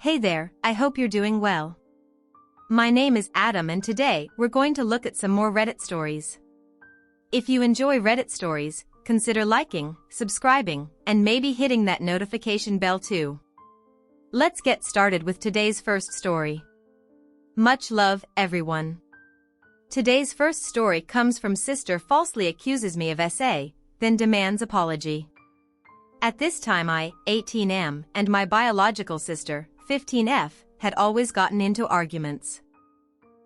Hey there, I hope you're doing well. My name is Adam and today we're going to look at some more Reddit stories. If you enjoy Reddit stories, consider liking, subscribing, and maybe hitting that notification bell too. Let's get started with today's first story. Much love, everyone. Today's first story comes from sister falsely accuses me of SA, then demands apology. At this time I, 18M, and my biological sister, 15F, had always gotten into arguments.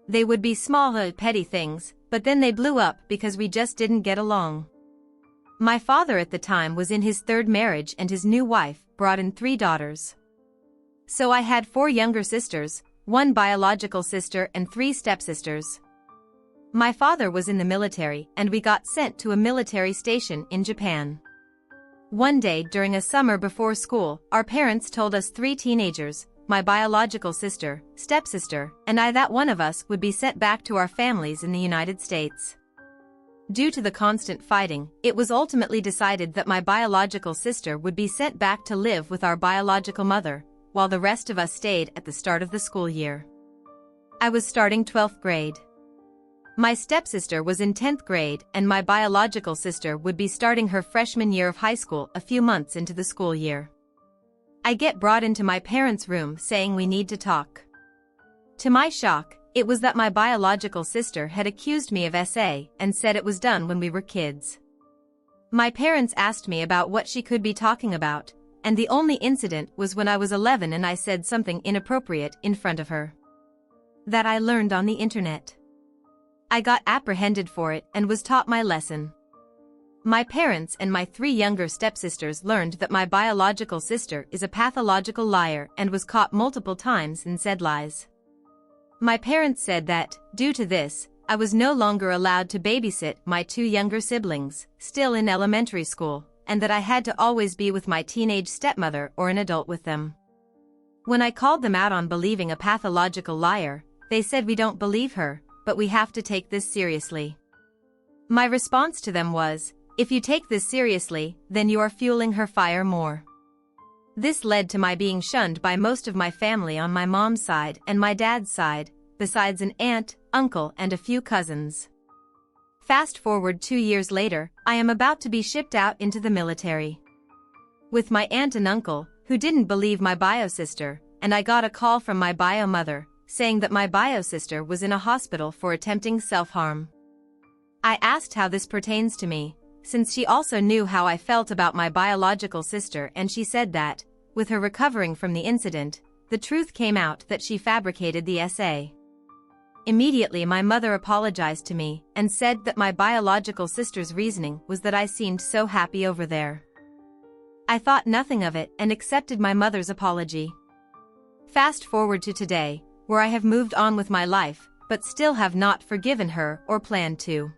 They would be small, petty things, but then they blew up because we just didn't get along. My father at the time was in his third marriage and his new wife brought in 3 daughters. So I had 4 younger sisters, 1 biological sister and 3 stepsisters. My father was in the military and we got sent to a military station in Japan. One day during a summer before school, our parents told us 3 teenagers, my biological sister, stepsister, and I, that one of us would be sent back to our families in the United States. Due to the constant fighting, it was ultimately decided that my biological sister would be sent back to live with our biological mother, while the rest of us stayed at the start of the school year. I was starting 12th grade. My stepsister was in 10th grade and my biological sister would be starting her freshman year of high school a few months into the school year. I get brought into my parents' room saying we need to talk. To my shock, it was that my biological sister had accused me of SA and said it was done when we were kids. My parents asked me about what she could be talking about, and the only incident was when I was 11 and I said something inappropriate in front of her. That I learned on the internet. I got apprehended for it and was taught my lesson. My parents and my 3 younger stepsisters learned that my biological sister is a pathological liar and was caught multiple times and said lies. My parents said that, due to this, I was no longer allowed to babysit my 2 younger siblings, still in elementary school, and that I had to always be with my teenage stepmother or an adult with them. When I called them out on believing a pathological liar, they said we don't believe her, but we have to take this seriously. My response to them was, if you take this seriously, then you are fueling her fire more. This led to my being shunned by most of my family on my mom's side and my dad's side, besides an aunt, uncle and a few cousins. Fast forward 2 years later, I am about to be shipped out into the military. With my aunt and uncle, who didn't believe my bio sister, and I got a call from my bio mother, saying that my bio sister was in a hospital for attempting self-harm. I asked how this pertains to me, since she also knew how I felt about my biological sister, and she said that, with her recovering from the incident, the truth came out that she fabricated the SA. Immediately my mother apologized to me and said that my biological sister's reasoning was that I seemed so happy over there. I thought nothing of it and accepted my mother's apology. Fast forward to today, where I have moved on with my life, but still have not forgiven her or planned to.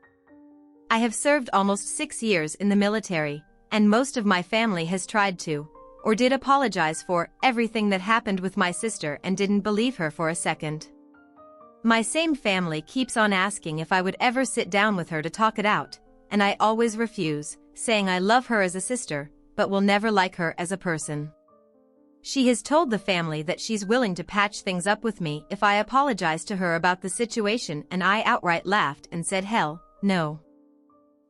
I have served almost 6 years in the military, and most of my family has tried to, or did apologize for, everything that happened with my sister and didn't believe her for a second. My same family keeps on asking if I would ever sit down with her to talk it out, and I always refuse, saying I love her as a sister, but will never like her as a person. She has told the family that she's willing to patch things up with me if I apologize to her about the situation, and I outright laughed and said hell, no.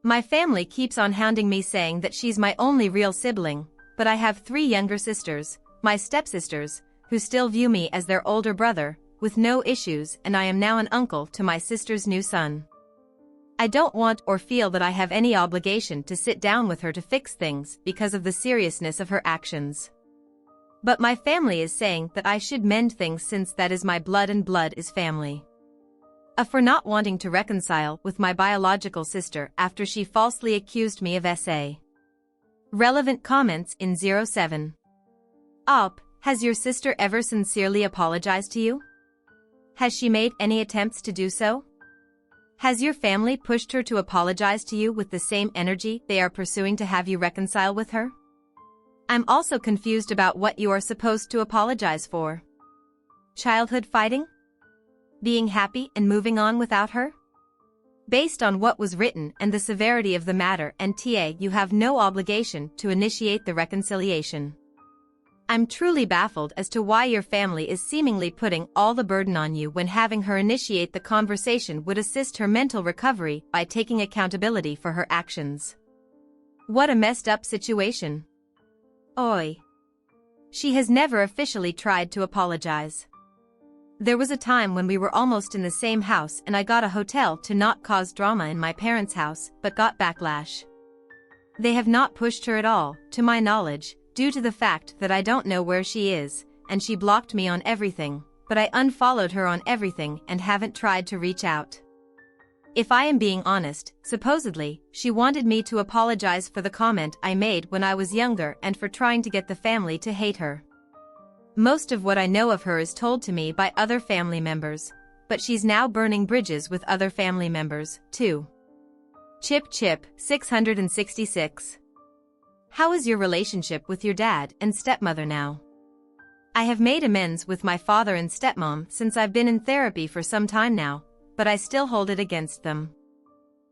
My family keeps on hounding me saying that she's my only real sibling, but I have 3 younger sisters, my stepsisters, who still view me as their older brother, with no issues, and I am now an uncle to my sister's new son. I don't want or feel that I have any obligation to sit down with her to fix things because of the seriousness of her actions. But my family is saying that I should mend things since that is my blood and blood is family. For not wanting to reconcile with my biological sister after she falsely accused me of SA. Relevant comments in 07. Has your sister ever sincerely apologized to you? Has she made any attempts to do so? Has your family pushed her to apologize to you with the same energy they are pursuing to have you reconcile with her? I'm also confused about what you are supposed to apologize for. Childhood fighting? Being happy and moving on without her? Based on what was written and the severity of the matter and you have no obligation to initiate the reconciliation. I'm truly baffled as to why your family is seemingly putting all the burden on you when having her initiate the conversation would assist her mental recovery by taking accountability for her actions. What a messed up situation. Oi. She has never officially tried to apologize. There was a time when we were almost in the same house and I got a hotel to not cause drama in my parents' house but got backlash. They have not pushed her at all, to my knowledge, due to the fact that I don't know where she is, and she blocked me on everything, but I unfollowed her on everything and haven't tried to reach out. If I am being honest, supposedly, she wanted me to apologize for the comment I made when I was younger and for trying to get the family to hate her. Most of what I know of her is told to me by other family members, but she's now burning bridges with other family members, too. Chip 666. How is your relationship with your dad and stepmother now? I have made amends with my father and stepmom since I've been in therapy for some time now, but I still hold it against them.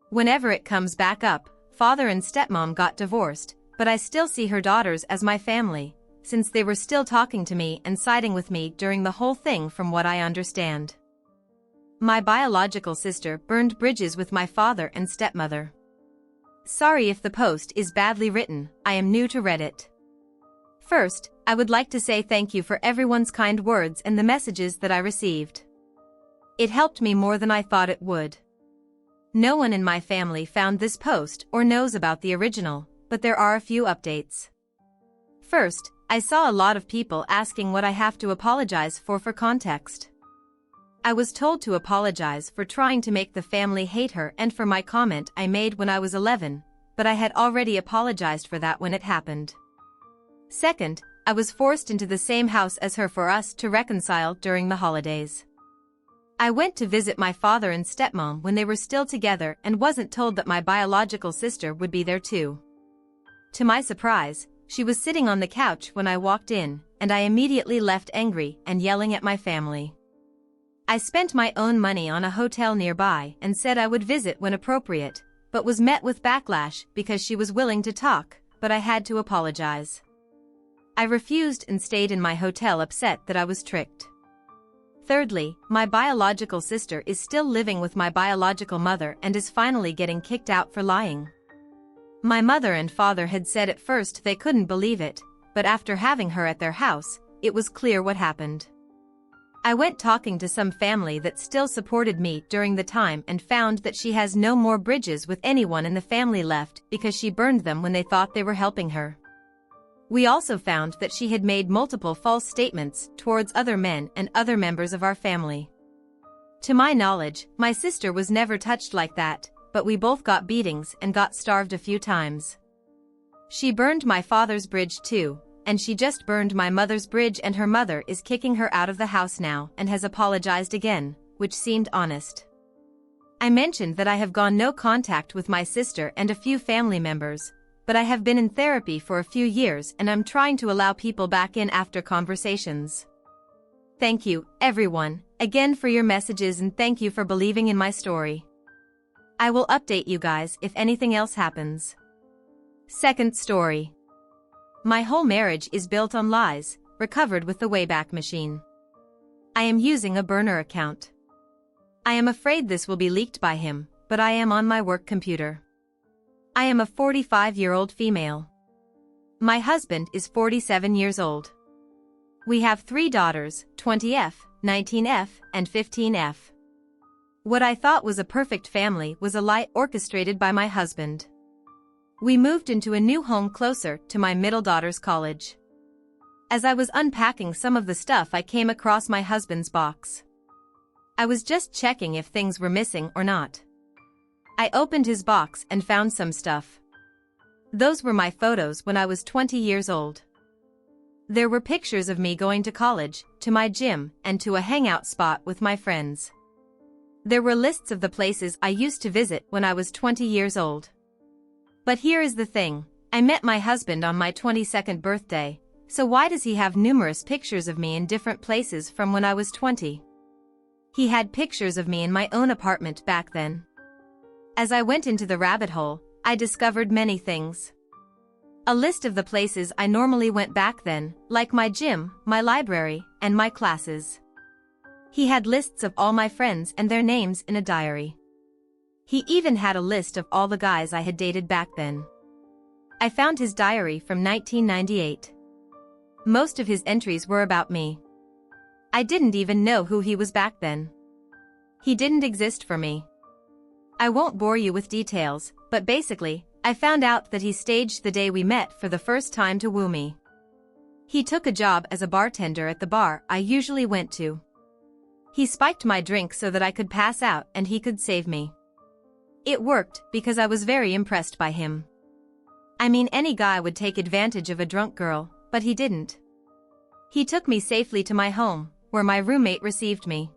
Whenever it comes back up, father and stepmom got divorced, but I still see her daughters as my family, since they were still talking to me and siding with me during the whole thing from what I understand. My biological sister burned bridges with my father and stepmother. Sorry if the post is badly written, I am new to Reddit. First, I would like to say thank you for everyone's kind words and the messages that I received. It helped me more than I thought it would. No one in my family found this post or knows about the original, but there are a few updates. First, I saw a lot of people asking what I have to apologize for context. I was told to apologize for trying to make the family hate her and for my comment I made when I was 11, but I had already apologized for that when it happened. Second, I was forced into the same house as her for us to reconcile during the holidays. I went to visit my father and stepmom when they were still together and wasn't told that my biological sister would be there too. To my surprise, she was sitting on the couch when I walked in, and I immediately left angry and yelling at my family. I spent my own money on a hotel nearby and said I would visit when appropriate, but was met with backlash because she was willing to talk, but I had to apologize. I refused and stayed in my hotel upset that I was tricked. Thirdly, my biological sister is still living with my biological mother and is finally getting kicked out for lying. My mother and father had said at first they couldn't believe it, but after having her at their house, it was clear what happened. I went talking to some family that still supported me during the time and found that she has no more bridges with anyone in the family left because she burned them when they thought they were helping her. We also found that she had made multiple false statements towards other men and other members of our family. To my knowledge, my sister was never touched like that, but we both got beatings and got starved a few times. She burned my father's bridge too, and she just burned my mother's bridge, and her mother is kicking her out of the house now and has apologized again, which seemed honest. I mentioned that I have gone no contact with my sister and a few family members, but I have been in therapy for a few years and I'm trying to allow people back in after conversations. Thank you, everyone, again for your messages, and thank you for believing in my story. I will update you guys if anything else happens. Second story. My whole marriage is built on lies, recovered with the Wayback Machine. I am using a burner account. I am afraid this will be leaked by him, but I am on my work computer. I am a 45-year-old female. My husband is 47 years old. We have 3 daughters, 20F, 19F, and 15F. What I thought was a perfect family was a lie orchestrated by my husband. We moved into a new home closer to my middle daughter's college. As I was unpacking some of the stuff, I came across my husband's box. I was just checking if things were missing or not. I opened his box and found some stuff. Those were my photos when I was 20 years old. There were pictures of me going to college, to my gym, and to a hangout spot with my friends. There were lists of the places I used to visit when I was 20 years old. But here is the thing, I met my husband on my 22nd birthday, so why does he have numerous pictures of me in different places from when I was 20? He had pictures of me in my own apartment back then. As I went into the rabbit hole, I discovered many things. A list of the places I normally went back then, like my gym, my library, and my classes. He had lists of all my friends and their names in a diary. He even had a list of all the guys I had dated back then. I found his diary from 1998. Most of his entries were about me. I didn't even know who he was back then. He didn't exist for me. I won't bore you with details, but basically, I found out that he staged the day we met for the first time to woo me. He took a job as a bartender at the bar I usually went to. He spiked my drink so that I could pass out and he could save me. It worked because I was very impressed by him. I mean, any guy would take advantage of a drunk girl, but he didn't. He took me safely to my home, where my roommate received me.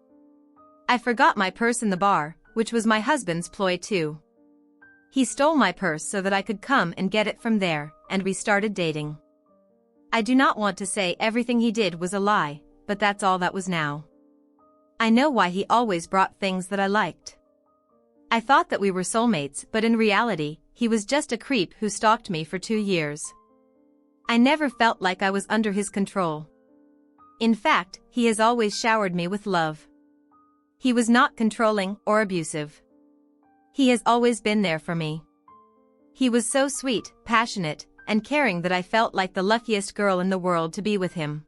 I forgot my purse in the bar, which was my husband's ploy too. He stole my purse so that I could come and get it from there, and we started dating. I do not want to say everything he did was a lie, but that's all that was now. I know why he always brought things that I liked. I thought that we were soulmates, but in reality, he was just a creep who stalked me for 2 years. I never felt like I was under his control. In fact, he has always showered me with love. He was not controlling or abusive. He has always been there for me. He was so sweet, passionate, and caring that I felt like the luckiest girl in the world to be with him.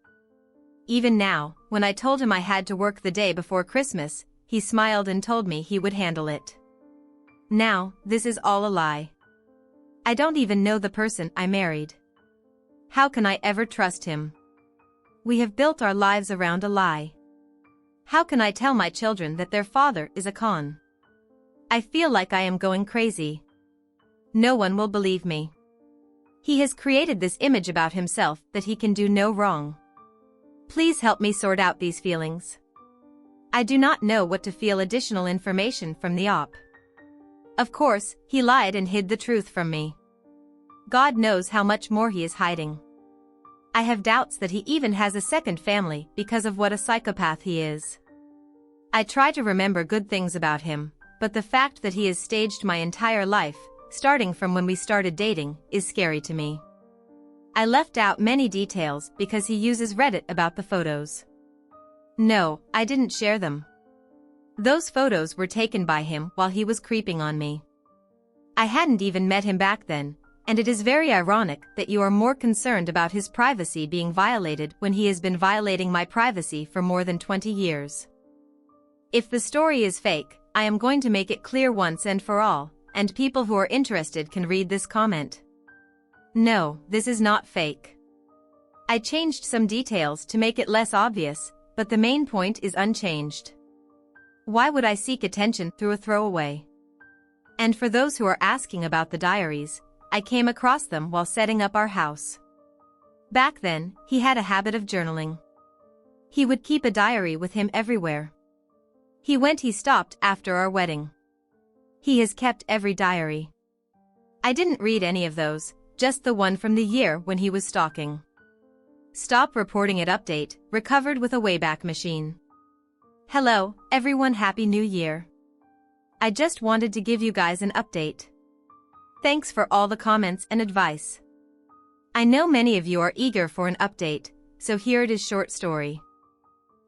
Even now, when I told him I had to work the day before Christmas, he smiled and told me he would handle it. Now, this is all a lie. I don't even know the person I married. How can I ever trust him? We have built our lives around a lie. How can I tell my children that their father is a con? I feel like I am going crazy. No one will believe me. He has created this image about himself that he can do no wrong. Please help me sort out these feelings. I do not know what to feel. Additional information from the op. Of course, he lied and hid the truth from me. God knows how much more he is hiding. I have doubts that he even has a second family because of what a psychopath he is. I try to remember good things about him, but the fact that he has staged my entire life, starting from when we started dating, is scary to me. I left out many details because he uses Reddit about the photos. No, I didn't share them. Those photos were taken by him while he was creeping on me. I hadn't even met him back then, and it is very ironic that you are more concerned about his privacy being violated when he has been violating my privacy for more than 20 years. If the story is fake, I am going to make it clear once and for all, and people who are interested can read this comment. No, this is not fake. I changed some details to make it less obvious, but the main point is unchanged. Why would I seek attention through a throwaway? And for those who are asking about the diaries, I came across them while setting up our house. Back then, he had a habit of journaling. He would keep a diary with him everywhere. He stopped after our wedding. He has kept every diary. I didn't read any of those, just the one from the year when he was stalking. Stop reporting it. Update, recovered with a Wayback Machine. Hello, everyone, Happy New Year. I just wanted to give you guys an update. Thanks for all the comments and advice. I know many of you are eager for an update, so here it is. Short story.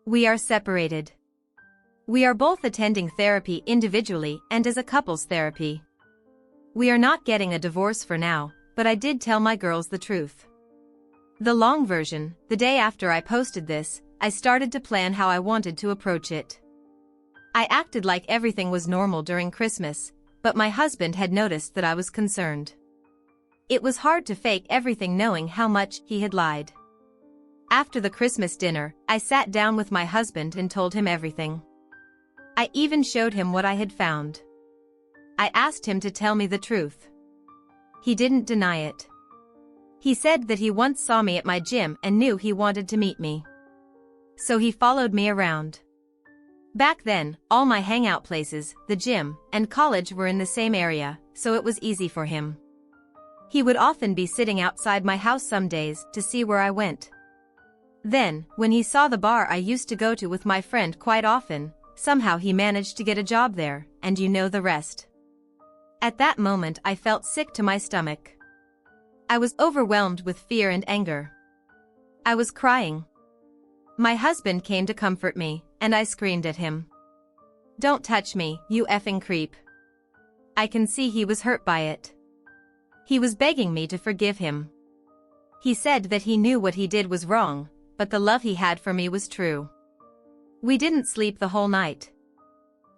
We are separated. We are both attending therapy individually and as a couples therapy. We are not getting a divorce for now, but I did tell my girls the truth. The long version, the day after I posted this, I started to plan how I wanted to approach it. I acted like everything was normal during Christmas, but my husband had noticed that I was concerned. It was hard to fake everything knowing how much he had lied. After the Christmas dinner, I sat down with my husband and told him everything. I even showed him what I had found. I asked him to tell me the truth. He didn't deny it. He said that he once saw me at my gym and knew he wanted to meet me. So he followed me around. Back then, all my hangout places, the gym, and college were in the same area, so it was easy for him. He would often be sitting outside my house some days to see where I went. Then, when he saw the bar I used to go to with my friend quite often, somehow he managed to get a job there, and you know the rest. At that moment I felt sick to my stomach. I was overwhelmed with fear and anger. I was crying. My husband came to comfort me, and I screamed at him. "Don't touch me, you effing creep." I can see he was hurt by it. He was begging me to forgive him. He said that he knew what he did was wrong, but the love he had for me was true. We didn't sleep the whole night.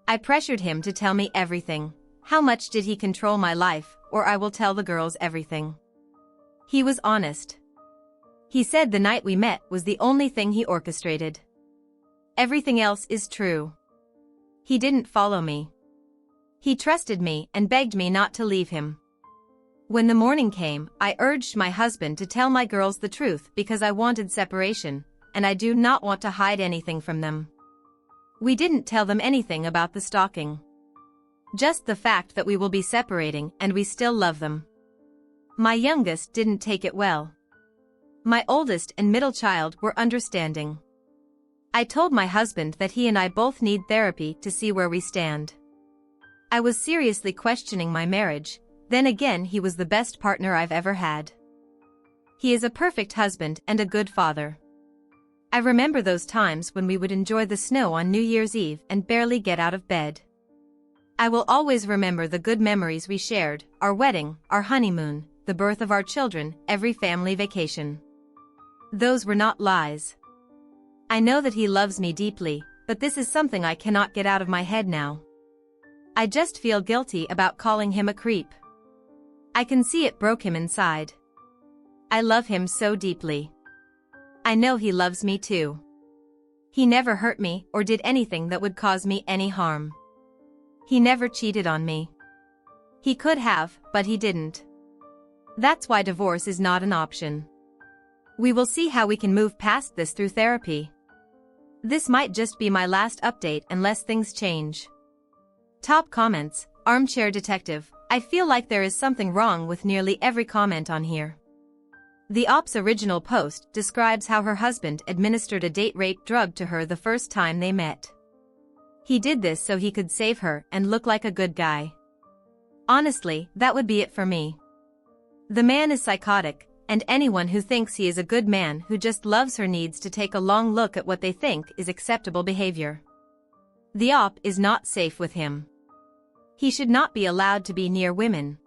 I pressured him to tell me everything. How much did he control my life, or I will tell the girls everything. He was honest. He said the night we met was the only thing he orchestrated. Everything else is true. He didn't follow me. He trusted me and begged me not to leave him. When the morning came, I urged my husband to tell my girls the truth because I wanted separation, and I do not want to hide anything from them. We didn't tell them anything about the stalking. Just the fact that we will be separating and we still love them. My youngest didn't take it well. My oldest and middle child were understanding. I told my husband that he and I both need therapy to see where we stand. I was seriously questioning my marriage, then again he was the best partner I've ever had. He is a perfect husband and a good father. I remember those times when we would enjoy the snow on New Year's Eve and barely get out of bed. I will always remember the good memories we shared, our wedding, our honeymoon, the birth of our children, every family vacation. Those were not lies. I know that he loves me deeply, but this is something I cannot get out of my head now. I just feel guilty about calling him a creep. I can see it broke him inside. I love him so deeply. I know he loves me too. He never hurt me or did anything that would cause me any harm. He never cheated on me. He could have, but he didn't. That's why divorce is not an option. We will see how we can move past this through therapy. This might just be my last update unless things change. Top comments, Armchair Detective. I feel like there is something wrong with nearly every comment on here. The Op's original post describes how her husband administered a date rape drug to her the first time they met. He did this so he could save her and look like a good guy. Honestly, that would be it for me. The man is psychotic, and anyone who thinks he is a good man who just loves her needs to take a long look at what they think is acceptable behavior. The Op is not safe with him. He should not be allowed to be near women.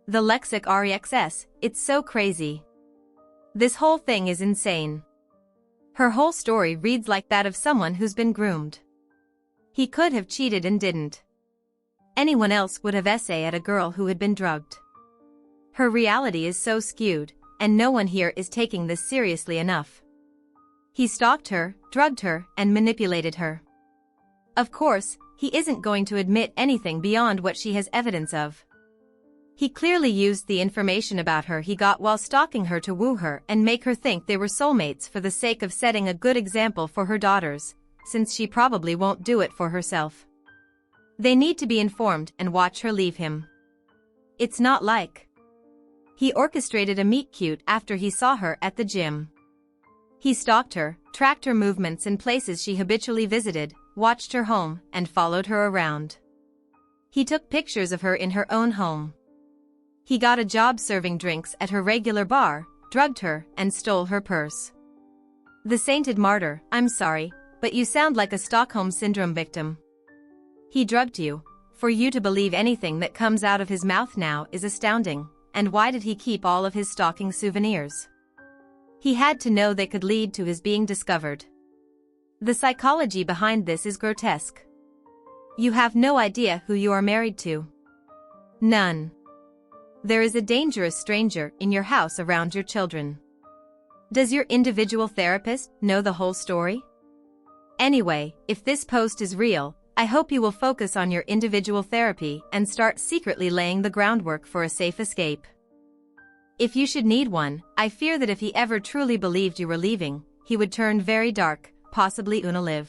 The Lexic REXS, it's so crazy. This whole thing is insane. Her whole story reads like that of someone who's been groomed. He could have cheated and didn't. Anyone else would have essayed at a girl who had been drugged. Her reality is so skewed, and no one here is taking this seriously enough. He stalked her, drugged her, and manipulated her. Of course, he isn't going to admit anything beyond what she has evidence of. He clearly used the information about her he got while stalking her to woo her and make her think they were soulmates for the sake of setting a good example for her daughters, since she probably won't do it for herself. They need to be informed and watch her leave him. It's not like he orchestrated a meet-cute after he saw her at the gym. He stalked her, tracked her movements and places she habitually visited, watched her home, and followed her around. He took pictures of her in her own home. He got a job serving drinks at her regular bar, drugged her, and stole her purse. The sainted martyr, I'm sorry, but you sound like a Stockholm Syndrome victim. He drugged you. For you to believe anything that comes out of his mouth now is astounding. And why did he keep all of his stalking souvenirs? He had to know they could lead to his being discovered. The psychology behind this is grotesque. You have no idea who you are married to. None. There is a dangerous stranger in your house around your children. Does your individual therapist know the whole story? Anyway, if this post is real, I hope you will focus on your individual therapy and start secretly laying the groundwork for a safe escape. If you should need one, I fear that if he ever truly believed you were leaving, he would turn very dark, possibly unalive.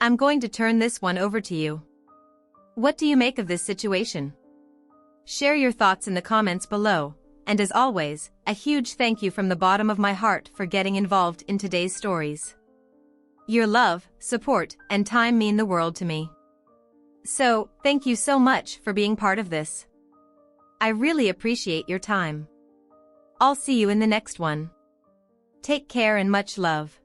I'm going to turn this one over to you. What do you make of this situation? Share your thoughts in the comments below, and as always, a huge thank you from the bottom of my heart for getting involved in today's stories. Your love, support, and time mean the world to me. So, thank you so much for being part of this. I really appreciate your time. I'll see you in the next one. Take care and much love.